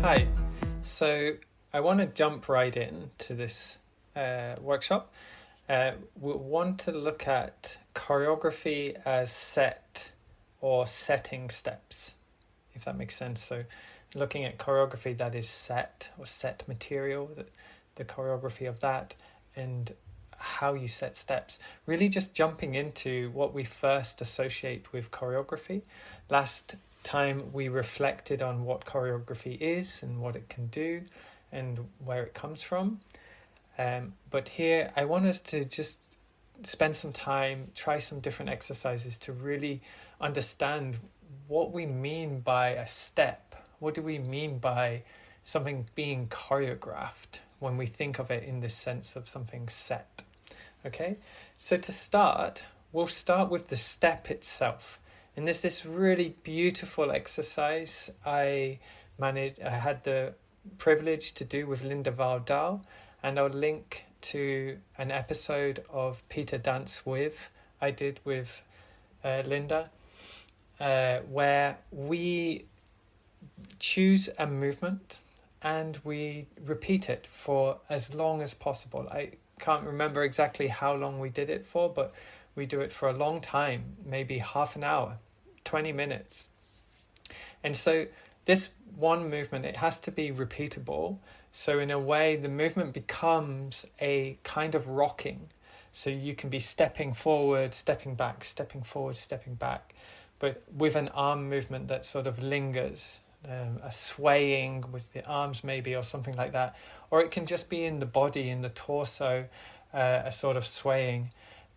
Hi, so I want to jump right in to this workshop. We want to look at choreography as set or setting steps, if that makes sense. So looking at choreography that is set or set material, the choreography of that, and how you set steps. Really just jumping into what we first associate with choreography. Last time we reflected on what choreography is and what it can do and where it comes from. But here I want us to just spend some time, try some different exercises to really understand what we mean by a step. What do we mean by something being choreographed when we think of it in this sense of something set? Okay, so to start, we'll start with the step itself. And there's this really beautiful exercise I had the privilege to do with Linda Valdal, and I'll link to an episode of Peter Dance With I did with Linda, where we choose a movement and we repeat it for as long as possible. I can't remember exactly how long we did it for, but we do it for a long time, maybe half an hour, 20 minutes. And so this one movement, it has to be repeatable. So in a way, the movement becomes a kind of rocking. So you can be stepping forward, stepping back, stepping forward, stepping back, but with an arm movement that sort of lingers, a swaying with the arms maybe, or something like that. Or it can just be in the body, in the torso, a sort of swaying.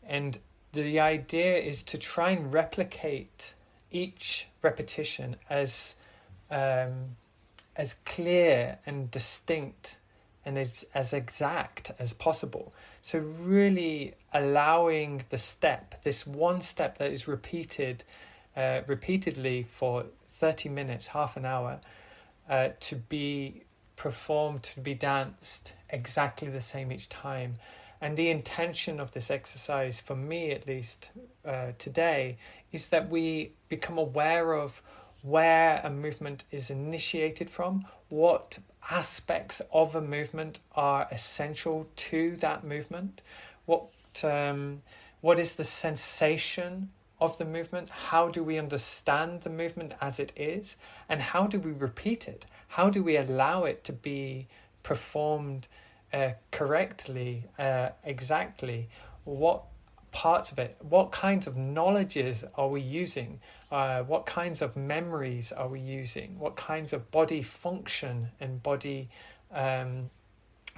And the idea is to try and replicate each repetition as clear and distinct and as exact as possible. So really allowing the step, this one step that is repeated repeatedly for 30 minutes, half an hour, to be performed, to be danced exactly the same each time. And the intention of this exercise, for me at least today, is that we become aware of where a movement is initiated from, what aspects of a movement are essential to that movement, what is the sensation of the movement, how do we understand the movement as it is, and how do we repeat it? How do we allow it to be performed correctly, exactly? What parts of it, what kinds of knowledges are we using? What kinds of memories are we using? What kinds of body function and body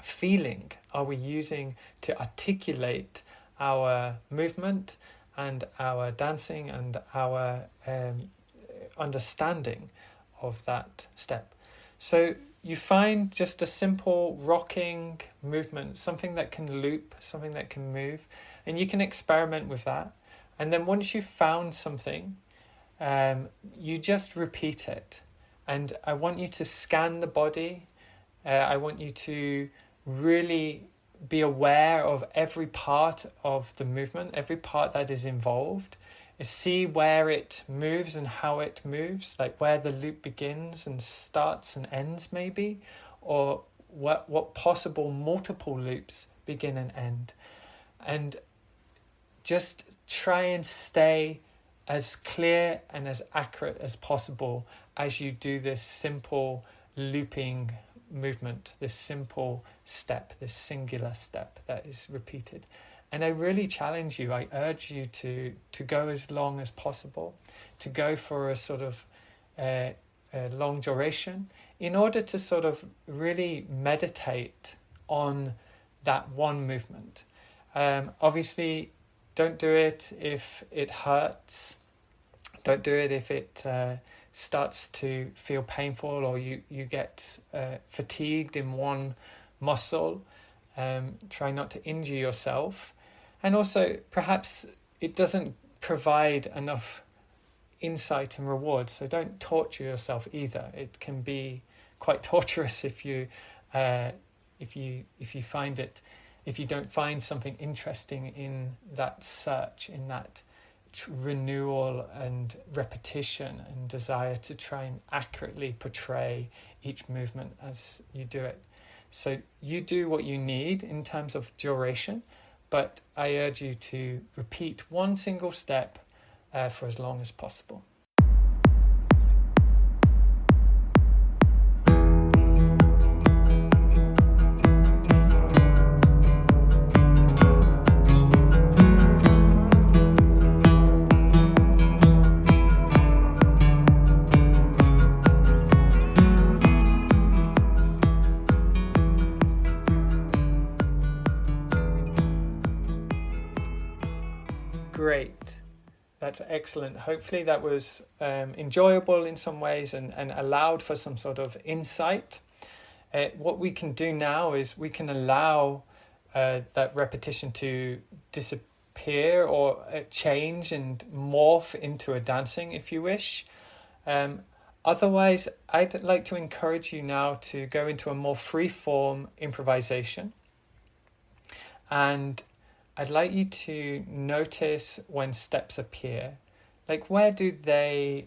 feeling are we using to articulate our movement and our dancing and our understanding of that step? So you find just a simple rocking movement, something that can loop, something that can move, and you can experiment with that. And then once you've found something, you just repeat it. And I want you to scan the body. I want you to really be aware of every part of the movement, every part that is involved. See where it moves and how it moves, like where the loop begins and starts and ends maybe, or what possible multiple loops begin and end. And just try and stay as clear and as accurate as possible as you do this simple looping movement, this simple step, this singular step that is repeated. And I really challenge you, I urge you to go as long as possible, to go for a sort of a long duration, in order to sort of really meditate on that one movement. Obviously, don't do it if it hurts. Don't do it if it starts to feel painful or you get fatigued in one muscle. Try not to injure yourself. And also, perhaps it doesn't provide enough insight and reward, so don't torture yourself either. It can be quite torturous if you find it, if you don't find something interesting in that search, in that renewal and repetition and desire to try and accurately portray each movement as you do it. So you do what you need in terms of duration, but I urge you to repeat one single step for as long as possible. Great. That's excellent. Hopefully that was enjoyable in some ways and allowed for some sort of insight. What we can do now is we can allow that repetition to disappear or change and morph into a dancing if you wish. Otherwise, I'd like to encourage you now to go into a more free-form improvisation. And I'd like you to notice when steps appear. Like, where do they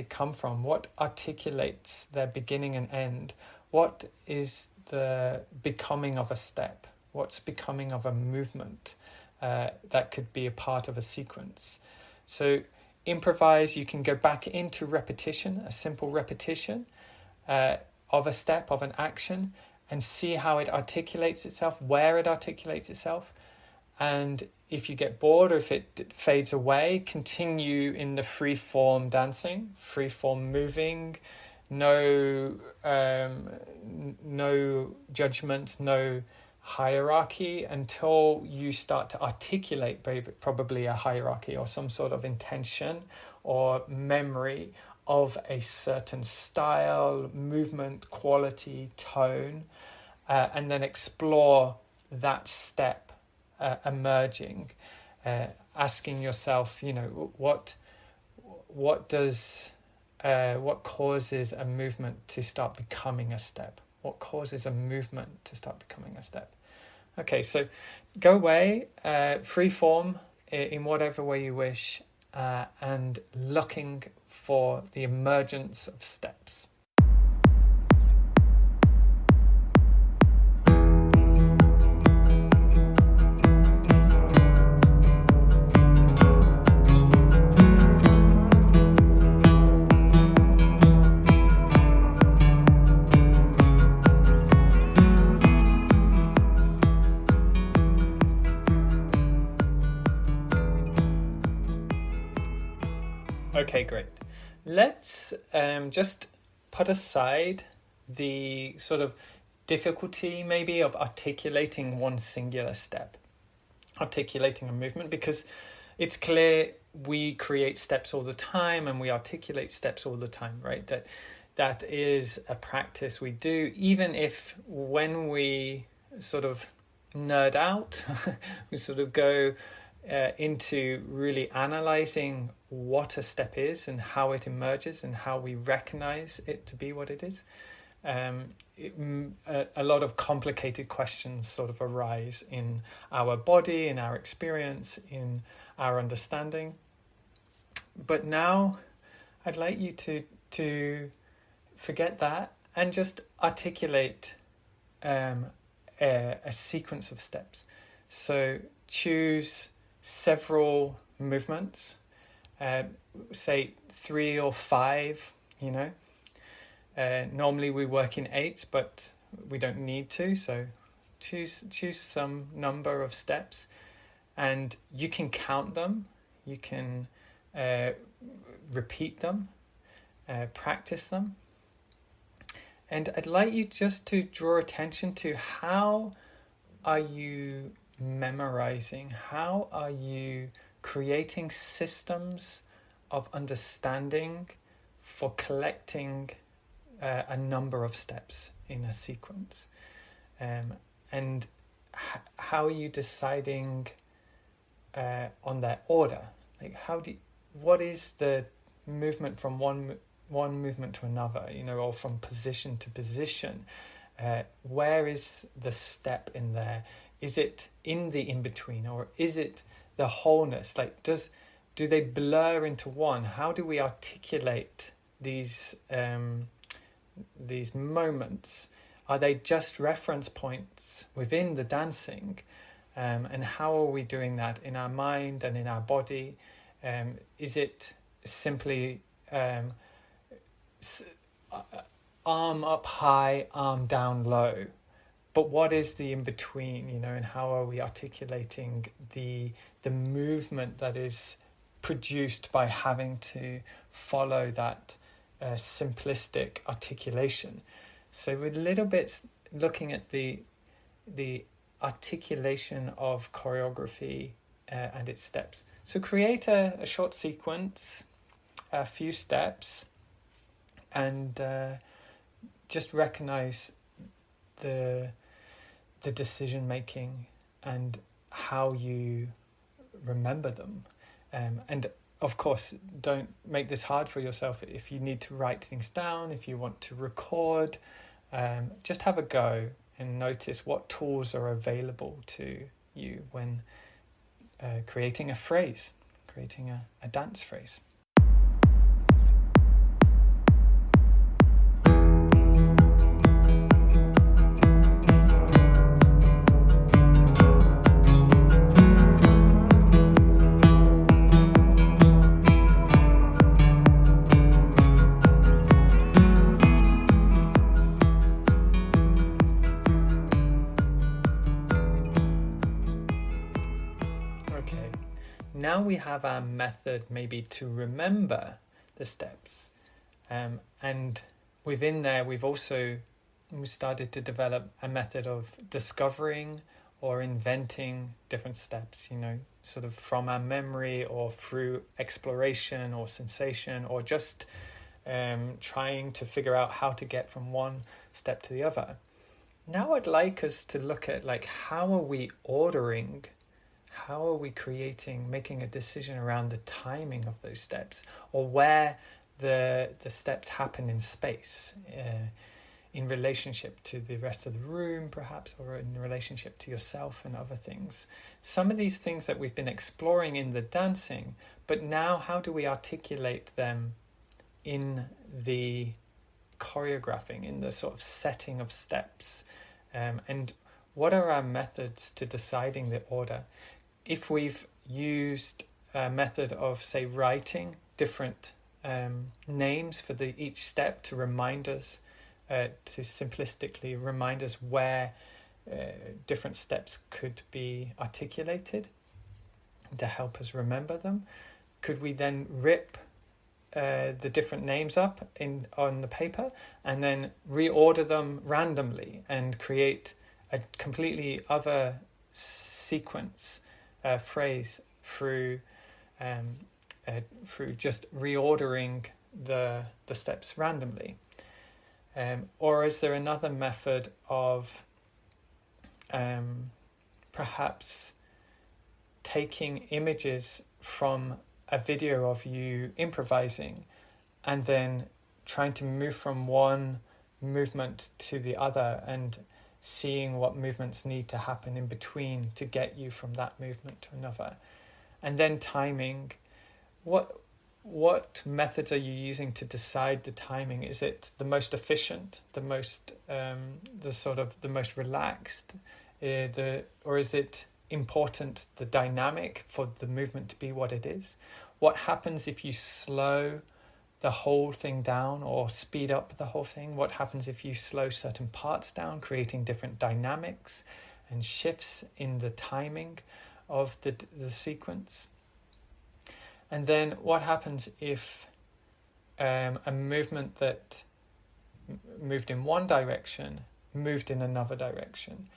come from? What articulates their beginning and end? What is the becoming of a step? What's becoming of a movement that could be a part of a sequence? So improvise, you can go back into repetition, a simple repetition of a step, of an action, and see how it articulates itself, where it articulates itself. And if you get bored or if it fades away, continue in the free form dancing, free form moving, no judgment, no hierarchy, until you start to articulate probably a hierarchy or some sort of intention or memory of a certain style, movement, quality, tone, and then explore that step emerging, asking yourself, what causes a movement to start becoming a step? What causes a movement to start becoming a step? Okay, so go away, free form in whatever way you wish, and looking for the emergence of steps. Okay, great. Let's just put aside the sort of difficulty maybe of articulating one singular step, articulating a movement, because it's clear we create steps all the time and we articulate steps all the time, right? That is a practice we do, even if when we sort of nerd out, we sort of go into really analyzing what a step is and how it emerges and how we recognize it to be what it is. A lot of complicated questions sort of arise in our body, in our experience, in our understanding. But now I'd like you to forget that and just articulate a sequence of steps. So choose several movements, say 3 or 5, normally we work in 8, but we don't need to, so choose some number of steps, and you can count them, you can repeat them, practice them. And I'd like you just to draw attention to how are you memorizing, how are you creating systems of understanding for collecting a number of steps in a sequence, and how are you deciding on their order? Like, what is the movement from one movement to another, or from position to position? Where is the step in there? Is it in the in-between, or is it the wholeness? Like, do they blur into one? How do we articulate these these moments, are they just reference points within the dancing? And how are we doing that in our mind and in our body? Is it simply arm up high, arm down low? But what is the in-between, and how are we articulating the movement that is produced by having to follow that simplistic articulation? So we're a little bit looking at the articulation of choreography and its steps. So create a short sequence, a few steps, and just recognize the decision making and how you remember them. And of course, don't make this hard for yourself. If you need to write things down, if you want to record, just have a go and notice what tools are available to you when creating a phrase, creating a dance phrase. Now we have our method maybe to remember the steps, and within there we started to develop a method of discovering or inventing different steps, sort of from our memory or through exploration or sensation, or just trying to figure out how to get from one step to the other. Now I'd like us to look at how are we ordering, how are we making a decision around the timing of those steps, or where the steps happen in space, in relationship to the rest of the room perhaps, or in relationship to yourself and other things. Some of these things that we've been exploring in the dancing, but now how do we articulate them in the choreographing, in the sort of setting of steps, and what are our methods to deciding the order? If we've used a method of, say, writing different names for each step to remind us, to simplistically remind us where different steps could be articulated to help us remember them, could we then rip the different names up on the paper and then reorder them randomly and create a completely other sequence phrase through just reordering the steps randomly? Or is there another method of perhaps taking images from a video of you improvising and then trying to move from one movement to the other and seeing what movements need to happen in between to get you from that movement to another? And then timing. What methods are you using to decide the timing? Is it the most efficient, the most the most relaxed, or is it important, the dynamic, for the movement to be what it is? What happens if you slow the whole thing down or speed up the whole thing? What happens if you slow certain parts down, creating different dynamics and shifts in the timing of the sequence? And then what happens if a movement that moved in one direction moved in another direction?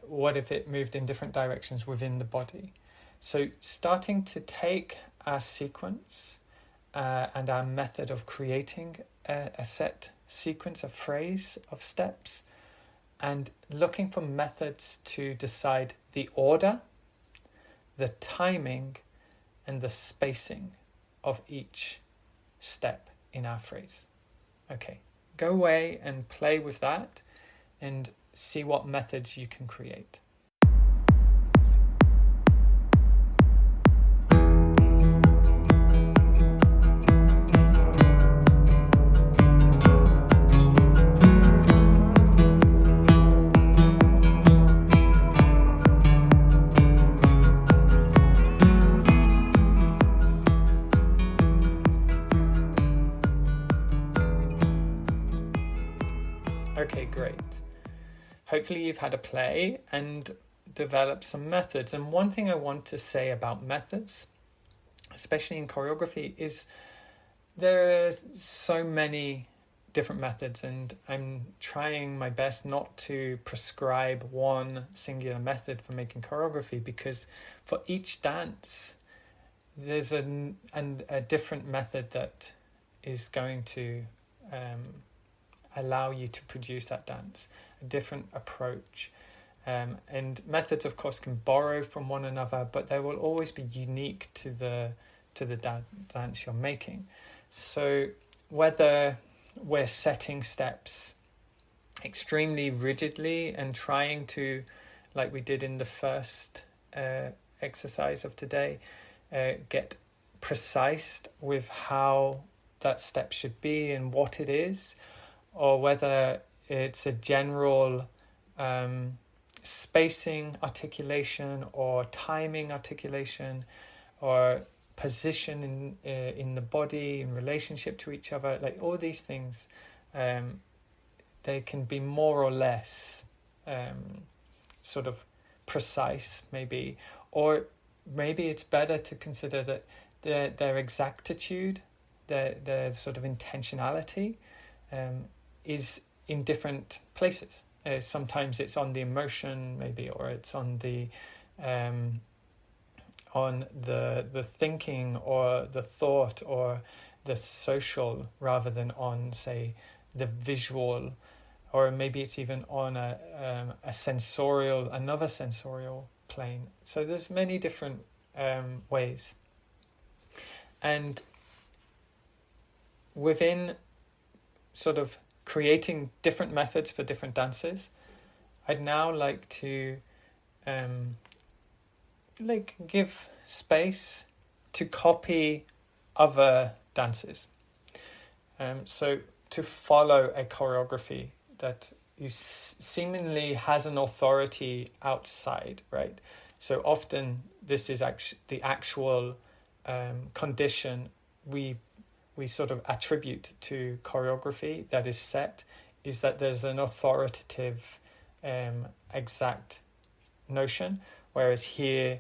What if it moved in different directions within the body? So starting to take our sequence and our method of creating a set sequence, a phrase of steps, and looking for methods to decide the order, the timing, and the spacing of each step in our phrase. Okay, go away and play with that and see what methods you can create. Okay, great. Hopefully you've had a play and developed some methods. And one thing I want to say about methods, especially in choreography, is there are so many different methods, and I'm trying my best not to prescribe one singular method for making choreography, because for each dance there's a different method that is going to allow you to produce that dance, a different approach. And methods, of course, can borrow from one another, but they will always be unique to the dance you're making. So whether we're setting steps extremely rigidly and trying to, like we did in the first exercise of today, get precise with how that step should be and what it is, or whether it's a general spacing articulation or timing articulation or position in the body in relationship to each other, like all these things, they can be more or less sort of precise, maybe, or maybe it's better to consider that their exactitude, their sort of intentionality is in different places. Sometimes it's on the emotion, maybe, or it's on the thinking or the thought or the social, rather than on, say, the visual, or maybe it's even on another sensorial plane. So there's many different ways. And within sort of creating different methods for different dances, I'd now like to give space to copy other dances. So to follow a choreography that seemingly has an authority outside, right? So often this is the actual condition we sort of attribute to choreography that is set, is that there's an authoritative exact notion, whereas here,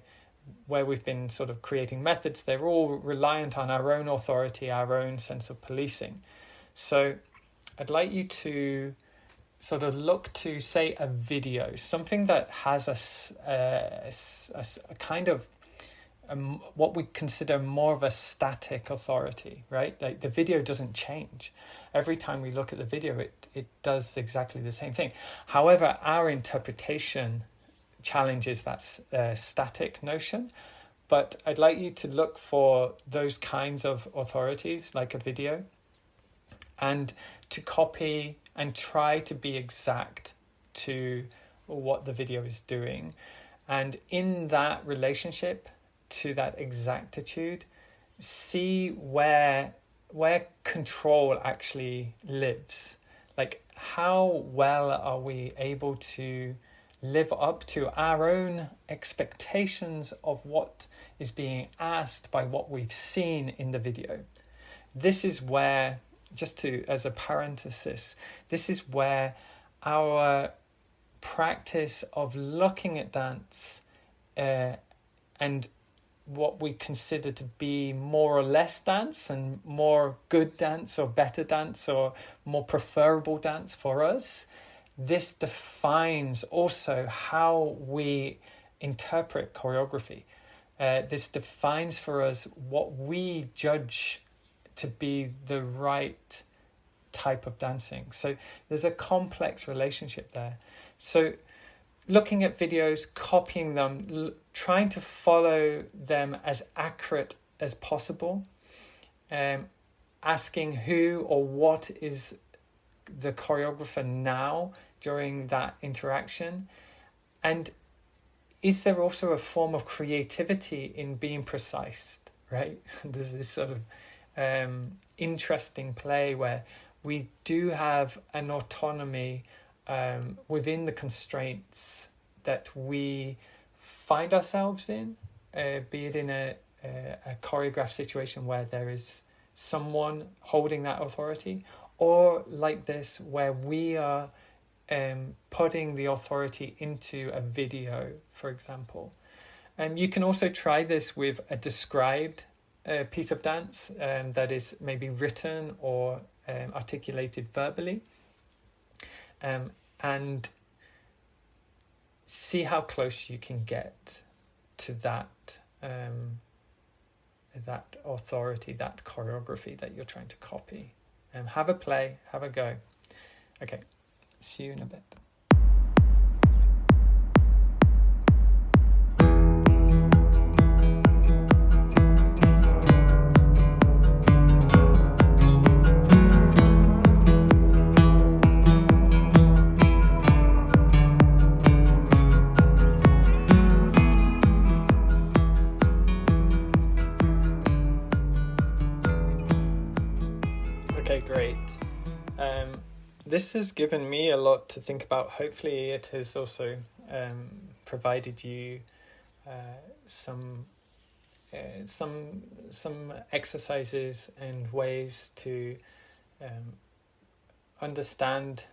where we've been sort of creating methods, they're all reliant on our own authority, our own sense of policing. So I'd like you to sort of look to, say, a video, something that has a kind of what we consider more of a static authority, right? Like the video doesn't change. Every time we look at the video, it does exactly the same thing. However, our interpretation challenges that static notion. But I'd like you to look for those kinds of authorities, like a video, and to copy and try to be exact to what the video is doing. And in that relationship to that exactitude, see where control actually lives. Like, how well are we able to live up to our own expectations of what is being asked by what we've seen in the video? This is where, just to, as a parenthesis, this is where our practice of looking at dance and what we consider to be more or less dance, and more good dance or better dance or more preferable dance for us, this defines also how we interpret choreography. This defines for us what we judge to be the right type of dancing. So there's a complex relationship there. So looking at videos, copying them, trying to follow them as accurate as possible, asking who or what is the choreographer now during that interaction, and is there also a form of creativity in being precise, right? There's this sort of interesting play where we do have an autonomy within the constraints that we find ourselves in, be it in a choreographed situation where there is someone holding that authority, or like this, where we are putting the authority into a video, for example. You can also try this with a described piece of dance that is maybe written or articulated verbally, and see how close you can get to that that authority, that choreography that you're trying to copy. Have a play, have a go. Okay, see you in a bit. Okay, great. This has given me a lot to think about. Hopefully it has also provided you some exercises and ways to understand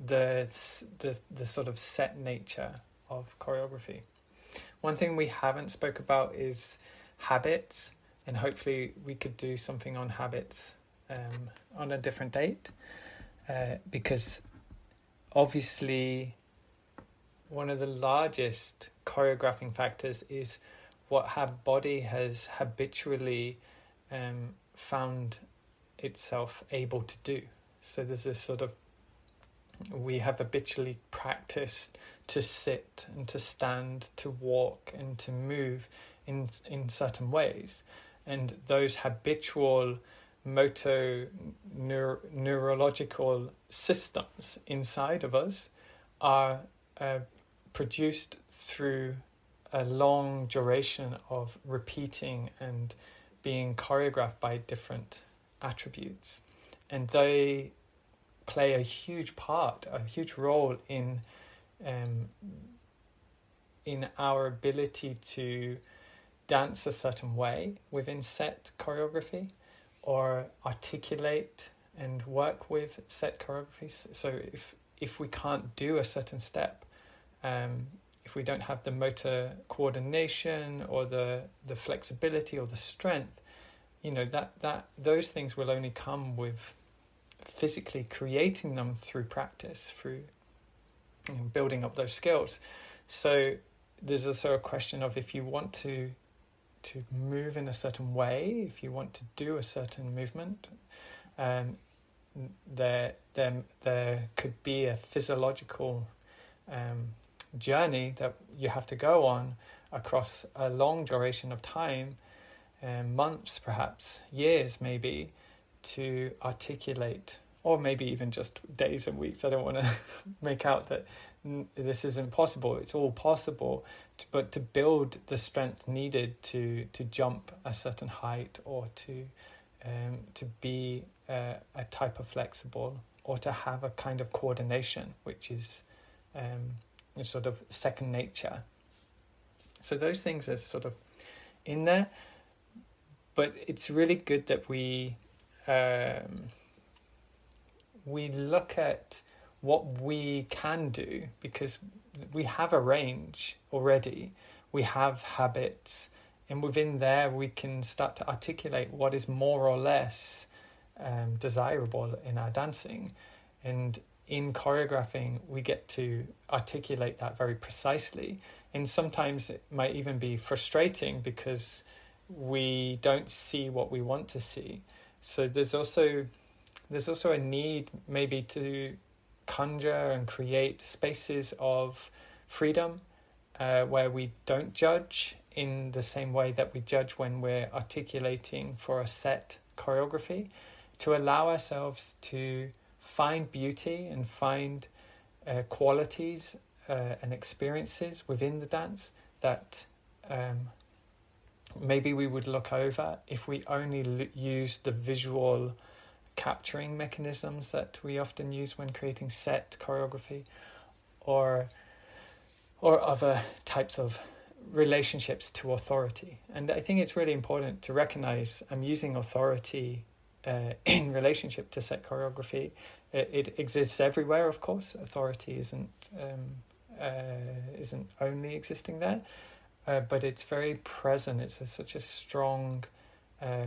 the sort of set nature of choreography. One thing we haven't spoke about is habits, and hopefully we could do something on habits on a different date, because obviously one of the largest choreographing factors is what our body has habitually found itself able to do. So there's this sort of, we have habitually practiced to sit and to stand, to walk and to move in certain ways, and those habitual neurological systems inside of us are produced through a long duration of repeating and being choreographed by different attributes, and they play a huge role in our ability to dance a certain way within set choreography, or articulate and work with set choreographies. So if we can't do a certain step, if we don't have the motor coordination or the flexibility or the strength, that those things will only come with physically creating them through practice, through building up those skills. So there's also a question of, if you want to move in a certain way, if you want to do a certain movement, there could be a physiological journey that you have to go on across a long duration of time, months, perhaps years, maybe, to articulate, or maybe even just days and weeks. I don't want to make out that this isn't possible. It's all possible, but to build the strength needed to jump a certain height, or to be a type of flexible, or to have a kind of coordination, which is sort of second nature. So those things are sort of in there, but it's really good that we look at what we can do, because we have a range already, we have habits, and within there we can start to articulate what is more or less desirable in our dancing. And in choreographing, we get to articulate that very precisely, and sometimes it might even be frustrating because we don't see what we want to see. So there's also a need maybe to conjure and create spaces of freedom where we don't judge in the same way that we judge when we're articulating for a set choreography, to allow ourselves to find beauty and find qualities and experiences within the dance that maybe we would look over if we only use the visual capturing mechanisms that we often use when creating set choreography, or other types of relationships to authority. And I think it's really important to recognize I'm using authority in relationship to set choreography. It exists everywhere, of course. Authority isn't only existing there, but it's very present. It's such a strong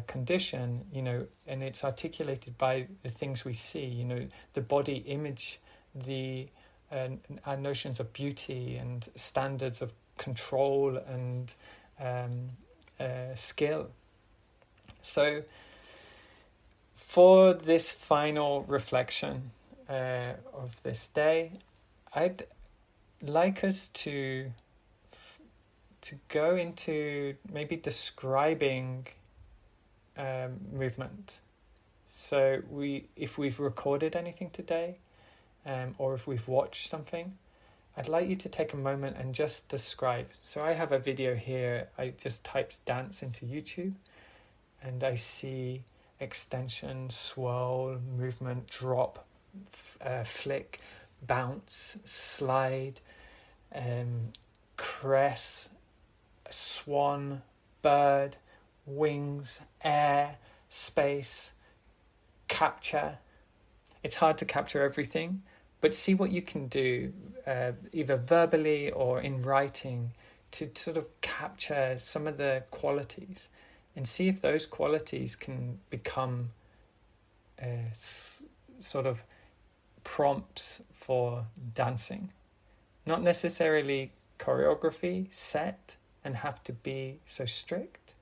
condition, and it's articulated by the things we see, the body image, our notions of beauty and standards of control and skill. So for this final reflection of this day, I'd like us to go into maybe describing movement. So if we've recorded anything today, or if we've watched something, I'd like you to take a moment and just describe. So I have a video here. I just typed dance into YouTube, and I see extension, swirl, movement, drop, flick, bounce, slide, caress, swan, bird, wings, air, space, capture. It's hard to capture everything, but see what you can do, either verbally or in writing, to sort of capture some of the qualities and see if those qualities can become sort of prompts for dancing. Not necessarily choreography set and have to be so strict,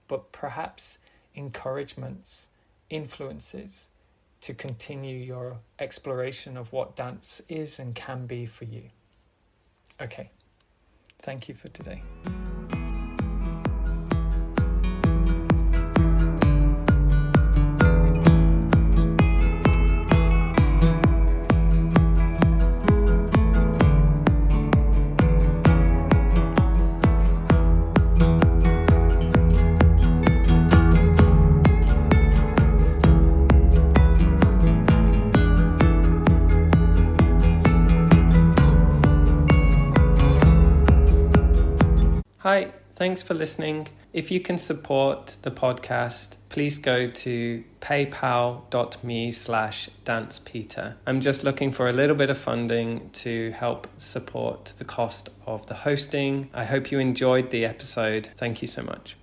but perhaps encouragements, influences to continue your exploration of what dance is and can be for you. Okay, thank you for today. Hi, thanks for listening. If you can support the podcast, please go to paypal.me/dancepeter. I'm just looking for a little bit of funding to help support the cost of the hosting. I hope you enjoyed the episode. Thank you so much.